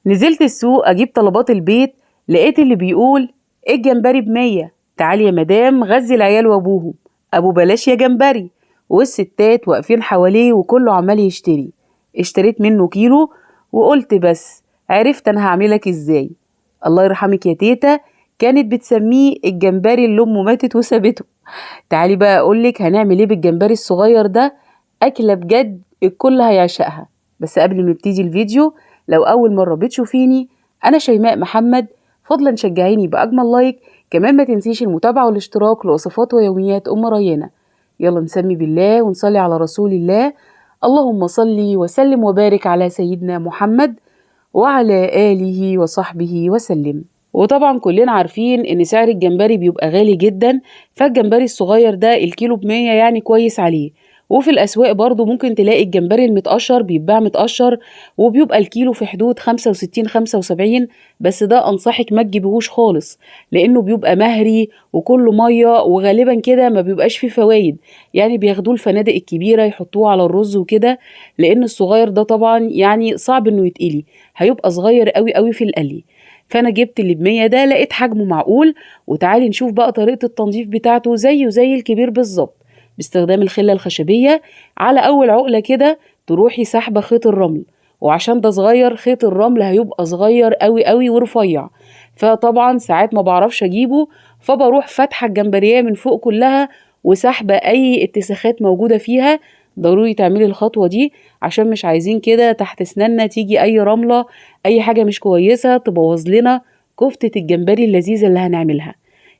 نزلت السوق اجيب طلبات البيت، لقيت اللي بيقول الجمبري ب100، تعالي يا مدام غزي العيال وابوهم، ابو بلاش يا جمبري. والستات واقفين حواليه وكله عمال يشتري. اشتريت منه كيلو وقلت بس عرفت انا هعملك ازاي. الله يرحمك يا تيتا، كانت بتسميه الجمبري اللي امه ماتت وسابته. تعالي بقى اقولك هنعمل ايه بالجمبري الصغير ده، اكلة بجد الكل هيعشقها. بس قبل ما نبتدي الفيديو، لو اول مرة بتشوفيني، انا شيماء محمد، فضلا شجعيني باجمل لايك، كمان ما تنسيش المتابعة والاشتراك لوصفات ويوميات ام ريانة. يلا نسمي بالله ونصلي على رسول الله. اللهم صل وسلم وبارك على سيدنا محمد وعلى آله وصحبه وسلم. وطبعا كلنا عارفين ان سعر الجمبري بيبقى غالي جدا، فالجمبري الصغير ده الكيلو ب100 يعني كويس عليه. وفي الأسواق برضو ممكن تلاقي الجمبري المتقشر بيتباع متقشر، وبيبقى الكيلو في حدود 65 75. بس ده أنصحك ما تجيبهوش خالص، لأنه بيبقى مهري وكله مية، وغالبا كده ما بيبقاش فيه فوايد. يعني بياخدوه الفنادق الكبيرة يحطوه على الرز وكده، لأن الصغير ده طبعا يعني صعب إنه يتقلي، هيبقى صغير قوي قوي في القلي. فانا جبت اللي ب100 ده، لقيت حجمه معقول. وتعالي نشوف بقى طريقة التنظيف بتاعته زيه زي الكبير بالظبط، باستخدام الخلة الخشبية. على اول عقلة كده تروحي سحبة خيط الرمل، وعشان ده صغير خيط الرمل هيبقى صغير قوي قوي ورفيع، فطبعا ساعات ما بعرفش اجيبه، فبروح فاتحة الجمبرية من فوق كلها وسحبة اي اتساخات موجودة فيها. ضروري تعملي الخطوة دي، عشان مش عايزين كده تحت اسناننا تيجي اي رملة، اي حاجة مش كويسة تبوظ لنا كفتة الجمبري اللذيذة اللي هنعملها.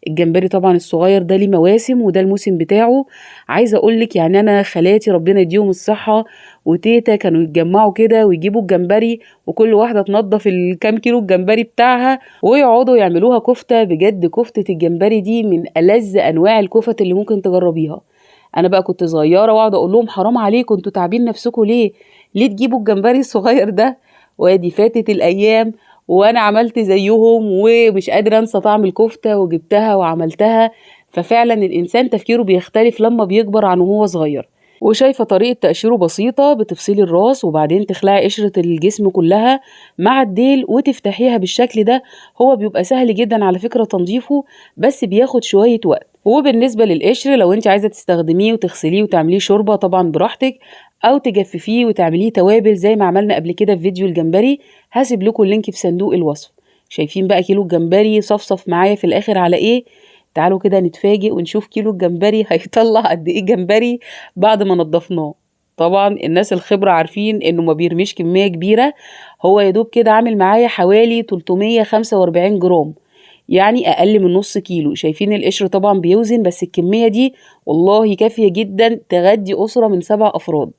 الجمبري طبعا الصغير ده ليه مواسم، وده الموسم بتاعه. عايزة اقولك يعني انا خالاتي ربنا يديهم الصحة وتيتا كانوا يتجمعوا كده ويجيبوا الجمبري، وكل واحدة تنضف الكام كيلو الجمبري بتاعها ويقعدوا يعملوها كفتة. بجد كفتة الجمبري دي من ألذ انواع الكفت اللي ممكن تجربيها. انا بقى كنت صغيرة واقعد اقول لهم حرام عليكم انتوا تعبين نفسكم ليه تجيبوا الجمبري الصغير ده. وادي فاتت الايام وانا عملت زيهم، ومش قادره انسى طعم الكفته وجبتها وعملتها. ففعلا الانسان تفكيره بيختلف لما بيكبر عن وهو صغير. وشايفه طريقه تقشيره بسيطه، بتفصلي الراس وبعدين تخلعي قشره الجسم كلها مع الديل وتفتحيها بالشكل ده. هو بيبقى سهل جدا على فكره تنظيفه، بس بياخد شويه وقت. وبالنسبه للقشر، لو انت عايزه تستخدميه وتغسليه وتعمليه شوربه طبعا براحتك، او تجففيه وتعمليه توابل زي ما عملنا قبل كده في فيديو الجمبري. هسيب لكم اللينك في صندوق الوصف. شايفين بقى كيلو الجمبري صفصف معايا في الاخر على ايه؟ تعالوا كده نتفاجئ ونشوف كيلو الجمبري هيطلع قد ايه جمبري بعد ما نضفناه. طبعا الناس الخبرة عارفين انه ما بيرميش كمية كبيرة، هو يدوب كده عامل معايا حوالي 345 جرام، يعني اقل من نص كيلو. شايفين القشر طبعا بيوزن، بس الكمية دي والله كافية جدا تغدي أسرة من 7 أفراد.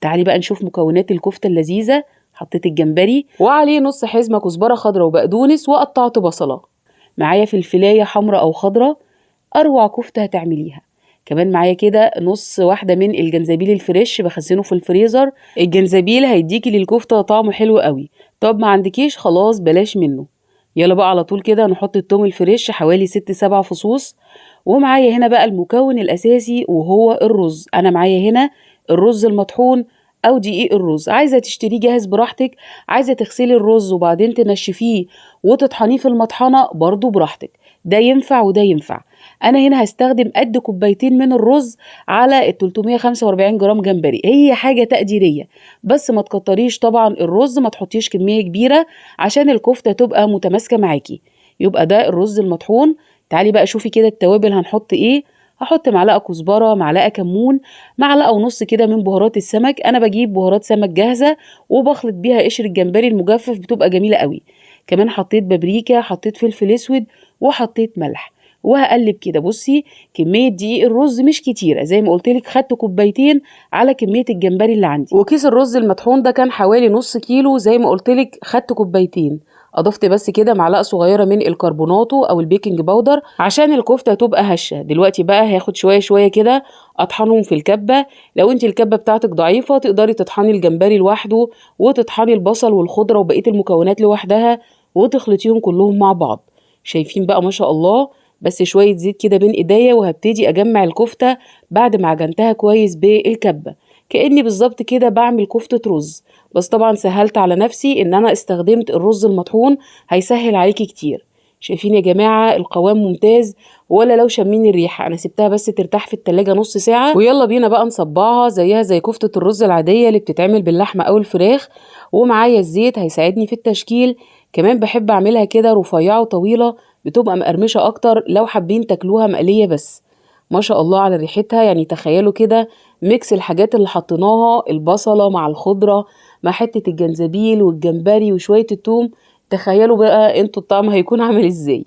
تعالي بقى نشوف مكونات الكفتة اللذيذة. حطيت الجمبري وعليه نص حزمة كزبرة خضراء وبقدونس، وقطعت بصلة. معايا فلفلاية حمراء أو خضراء، أروع كفتة هتعمليها. كمان معايا كده نص واحدة من الجنزبيل الفريش بخزنه في الفريزر. الجنزبيل هيديكي للكفتة طعمه حلو قوي. طب ما عندكيش خلاص بلاش منه. يلا بقى على طول كده نحط التوم الفريش حوالي 6 7 فصوص. ومعايا هنا بقى المكون الأساسي وهو الرز. أنا معايا هنا الرز المطحون أو دقيق الرز، عايزة تشتريه جاهز براحتك، عايزة تغسلي الرز وبعدين تنشفيه وتطحنيه في المطحنة برضو براحتك، ده ينفع وده ينفع. أنا هنا هستخدم قد كوبايتين من الرز على ال 345 جرام جمبري، هي حاجة تقديرية. بس ما تكتريش طبعا الرز، ما تحطيش كمية كبيرة عشان الكفتة تبقى متماسكة معاكي. يبقى ده الرز المطحون. تعالي بقى شوفي كده التوابل هنحط ايه. هحط معلقة كزبرة، معلقة كمون، معلقة ونص كده من بهارات السمك. انا بجيب بهارات سمك جاهزة وبخلط بيها قشر الجمبري المجفف، بتبقى جميلة قوي. كمان حطيت بابريكا، حطيت فلفل اسود، وحطيت ملح. وهقلب كده. بصي كمية دقيق الرز مش كتيرة، زي ما قلتلك خدت كوبايتين على كمية الجمبري اللي عندي. وكيس الرز المطحون ده كان حوالي نص كيلو، زي ما قلتلك خدت كوبايتين. اضفت بس كده معلقه صغيره من الكربوناتو او البيكنج باودر عشان الكفته تبقى هشه. دلوقتي بقى هاخد شويه شويه كده اطحنهم في الكبه. لو انت الكبه بتاعتك ضعيفه تقدري تطحني الجمبري لوحده، وتطحني البصل والخضره وبقيه المكونات لوحدها، وتخلطيهم كلهم مع بعض. شايفين بقى ما شاء الله. بس شويه زيت كده بين ايديا، وهبتدي اجمع الكفته بعد ما عجنتها كويس بالكبه، كأني بالظبط كده بعمل كفتة رز. بس طبعا سهلت على نفسي ان انا استخدمت الرز المطحون، هيسهل عليكي كتير. شايفين يا جماعة القوام ممتاز، ولا لو شمين الريحة. انا سبتها بس ترتاح في التلاجة نص ساعة، ويلا بينا بقى نصبعها زيها زي كفتة الرز العادية اللي بتتعمل باللحمة او الفراخ. ومعايا الزيت هيساعدني في التشكيل. كمان بحب اعملها كده رفيعة وطويلة، بتبقى مقرمشة اكتر لو حابين تاكلوها مقلية بس. ما شاء الله على ريحتها، يعني تخيلوا كده ميكس الحاجات اللي حطيناها، البصلة مع الخضرة مع حتة الجنزبيل والجمبري وشوية التوم. تخيلوا بقى انتوا الطعم هيكون عامل ازاي.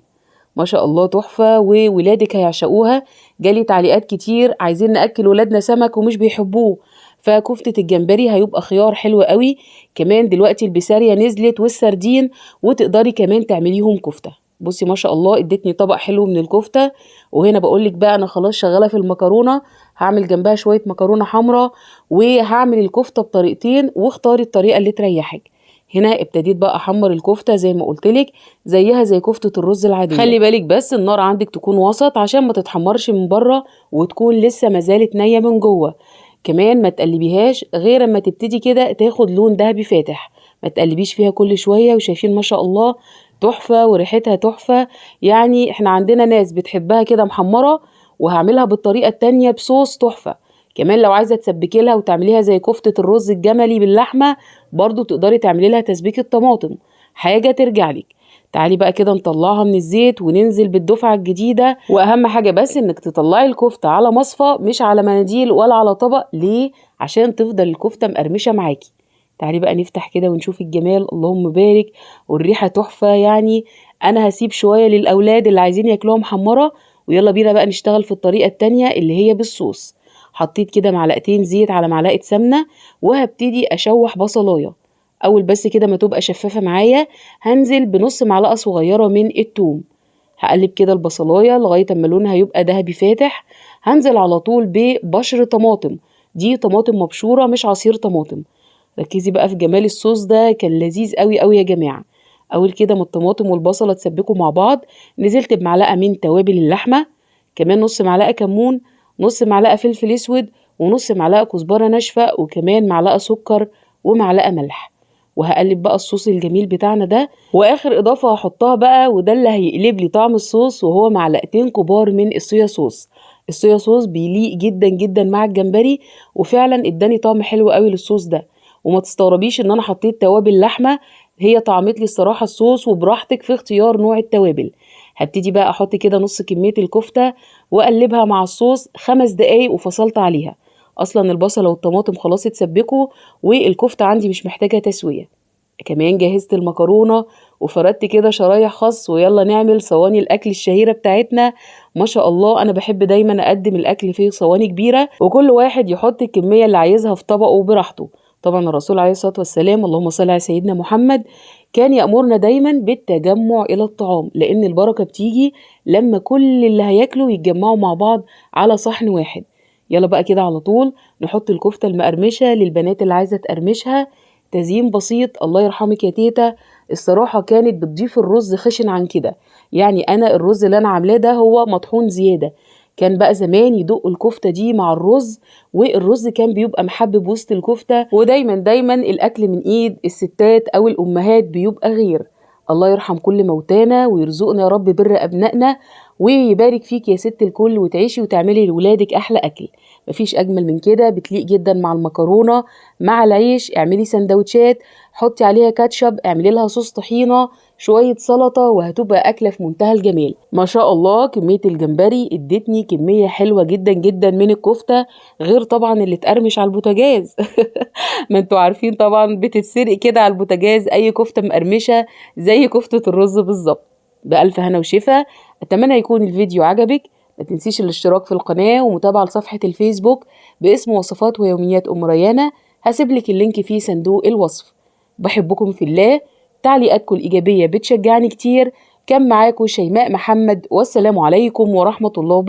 ما شاء الله تحفة، وولادك هيعشقوها. جالي تعليقات كتير عايزين نأكل ولادنا سمك ومش بيحبوه، فكفتة الجمبري هيبقى خيار حلو قوي. كمان دلوقتي البسارية نزلت والسردين، وتقدري كمان تعمليهم كفتة. بصي ما شاء الله ادتني طبق حلو من الكفتة. وهنا بقولك بقى انا خلاص شغالة في المكرونة، هعمل جنبها شوية مكرونة حمراء، وهعمل الكفتة بطريقتين، واختاري الطريقة اللي تريحك. هنا ابتديت بقى احمر الكفتة زي ما قلتلك، زيها زي كفتة الرز العادية. خلي بالك بس النار عندك تكون وسط عشان ما تتحمرش من بره وتكون لسه ما زالت نية من جوه. كمان ما تقلبيهاش غير اما تبتدي كده تاخد لون ذهبي فاتح، ما تقلبيش فيها كل شوية. وشايفين ما شاء الله تحفة وريحتها تحفة. يعني احنا عندنا ناس بتحبها كده محمرة، وهعملها بالطريقة التانية بصوص تحفة. كمان لو عايزة تسبكي لها وتعمليها زي كفتة الرز الجملي باللحمة، برضو تقدري تعملي لها تسبيكة طماطم، حاجة ترجع لك. تعالي بقى كده نطلعها من الزيت وننزل بالدفعة الجديدة. واهم حاجة بس انك تطلعي الكفتة على مصفى، مش على مناديل ولا على طبق. ليه؟ عشان تفضل الكفتة مقرمشة معاكي. تعالي بقى نفتح كده ونشوف الجمال، اللهم بارك. والريحة تحفة. يعني انا هسيب شوية للاولاد اللي عايزين ياكلوها محمرة، ويلا بينا بقى نشتغل في الطريقة التانية اللي هي بالصوص. حطيت كده معلقتين زيت على معلقة سمنة، وهبتدي اشوح بصلايه. اول بس كده ما تبقى شفافة معايا، هنزل بنص معلقة صغيرة من التوم. هقلب كده البصلايه لغاية اما لونها يبقى دهبي فاتح. هنزل على طول ببشر طماطم، دي طماطم مبشورة مش عصير طماطم. ركزي بقى في جمال الصوص ده، كان لذيذ قوي قوي يا جماعة. اول كده ما الطماطم والبصلة تسبكوا مع بعض، نزلت بمعلقة من توابل اللحمة، كمان نص معلقة كمون، نص معلقة فلفل اسود، ونص معلقة كزبرة ناشفة، وكمان معلقة سكر، ومعلقة ملح. وهقلب بقى الصوص الجميل بتاعنا ده. واخر اضافة هحطها بقى، وده اللي هيقلب لي طعم الصوص، وهو معلقتين كبار من الصويا صوص. الصويا صوص بيليق جدا جدا مع الجمبري، وفعلا اداني طعم حلو قوي للصوص ده. وما تستغربيش ان انا حطيت توابل لحمة، هي طعمت لي الصراحة الصوص. وبراحتك في اختيار نوع التوابل. هبتدي بقى احط كده نص كمية الكفتة، واقلبها مع الصوص 5 دقايق وفصلت عليها. اصلا البصلة والطماطم خلاص اتسبكوا، والكفتة عندي مش محتاجة تسوية. كمان جهزت المكرونة، وفردت كده شرايح خس، ويلا نعمل صواني الأكل الشهيرة بتاعتنا. ما شاء الله أنا بحب دايما أقدم الأكل في صواني كبيرة، وكل واحد يحط الكمية اللي عايزها في طبقه براحته. طبعا الرسول عليه الصلاة والسلام، اللهم صل على سيدنا محمد، كان يأمرنا دايما بالتجمع إلى الطعام، لأن البركة بتيجي لما كل اللي هياكلوا يتجمعوا مع بعض على صحن واحد. يلا بقى كده على طول نحط الكفتة المقرمشة للبنات اللي عايزة تقرمشها. تزيين بسيط. الله يرحمك يا تيتا، الصراحة كانت بتضيف الرز خشن عن كده. يعني أنا الرز اللي أنا عاملاه ده هو مطحون زيادة. كان بقى زمان يدق الكفتة دي مع الرز، والرز كان بيبقى محبب وسط الكفتة. ودايما دايما الأكل من إيد الستات أو الأمهات بيبقى غير. الله يرحم كل موتانا، ويرزقنا يا رب بر أبنائنا، ويبارك فيك يا ست الكل، وتعيشي وتعملي لولادك أحلى أكل. مفيش أجمل من كده، بتليق جدا مع المكرونة مع العيش. اعملي سندوتشات، حطي عليها كاتشب، اعملي لها صوص طحينة، شوية سلطة، وهتبقى أكلة في منتهى الجمال. ما شاء الله كمية الجمبري ادتني كمية حلوة جدا جدا من الكفتة، غير طبعا اللي اتقرمش على البوتاجاز. ما انتوا عارفين طبعا بتتسرق كده على البوتاجاز أي كفتة مقرمشة زي كفتة الرز بالظبط. بألف هنا وشفا. أتمنى يكون الفيديو عجبك. ما تنسيش الاشتراك في القناة ومتابعة لصفحة الفيسبوك باسم وصفات ويوميات أم ريانة، هسيبلك اللينك في صندوق الوصف. بحبكم في الله. تعليقاتكم الإيجابية بتشجعني كتير. كان معاكم شيماء محمد، والسلام عليكم ورحمة الله وبركاته.